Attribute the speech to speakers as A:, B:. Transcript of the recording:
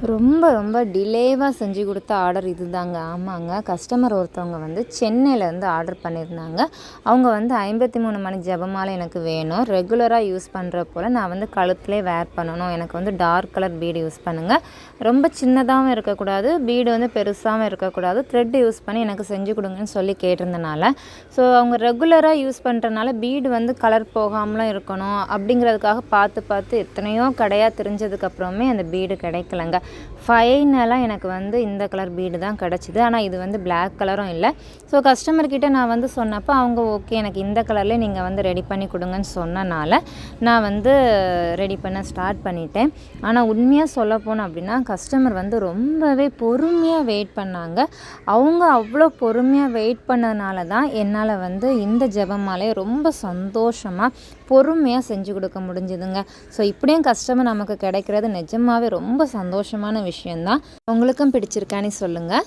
A: ரொம்ப ரொம்ப டிலேவாக செஞ்சு கொடுத்த ஆர்டர் இதுதாங்க. ஆமாங்க. கஸ்டமர் ஒருத்தவங்க வந்து சென்னையிலேருந்து ஆர்டர் பண்ணியிருந்தாங்க. அவங்க வந்து 53 மணி ஜெபமாலை எனக்கு வேணும். ரெகுலராக யூஸ் பண்ணுற போல் நான் வந்து கழுத்துலேயே வேர் பண்ணணும். எனக்கு வந்து டார்க் கலர் பீடு யூஸ் பண்ணுங்கள். ரொம்ப சின்னதாகவும் இருக்கக்கூடாது, பீடு வந்து பெருசாகவும் இருக்கக்கூடாது. த்ரெட் யூஸ் பண்ணி எனக்கு செஞ்சு கொடுங்கன்னு சொல்லி கேட்டிருந்தனால, ஸோ அவங்க ரெகுலராக யூஸ் பண்ணுறனால பீடு வந்து கலர் போகாமலும் இருக்கணும் அப்படிங்கிறதுக்காக பார்த்து பார்த்து எத்தனையோ கடையாக தெரிஞ்சதுக்கப்புறமே அந்த பீடு கிடைக்கலங்க. ஃபைனலாக எனக்கு வந்து இந்த கலர் பீடு தான் கிடச்சிது. ஆனால் இது வந்து பிளாக் கலரும் இல்லை. ஸோ கஸ்டமர்கிட்ட நான் வந்து சொன்னப்போ அவங்க ஓகே எனக்கு இந்த கலர்லேயே நீங்கள் வந்து ரெடி பண்ணி கொடுங்கன்னு சொன்னனால நான் வந்து ரெடி பண்ண ஸ்டார்ட் பண்ணிட்டேன். ஆனால் உண்மையாக சொல்ல போனோம் அப்படின்னா கஸ்டமர் வந்து ரொம்பவே பொறுமையாக வெயிட் பண்ணாங்க. அவங்க அவ்வளோ பொறுமையாக வெயிட் பண்ணதுனால தான் என்னால் வந்து இந்த ஜெபமாலையை ரொம்ப சந்தோஷமாக பொறுமையாக செஞ்சு கொடுக்க முடிஞ்சுதுங்க. ஸோ இப்படியும் கஸ்டமர் நமக்கு கிடைக்கிறது நிஜமாவே ரொம்ப சந்தோஷமான விஷயந்தான். உங்களுக்கும் பிடிச்சிருக்கான்னு சொல்லுங்கள்.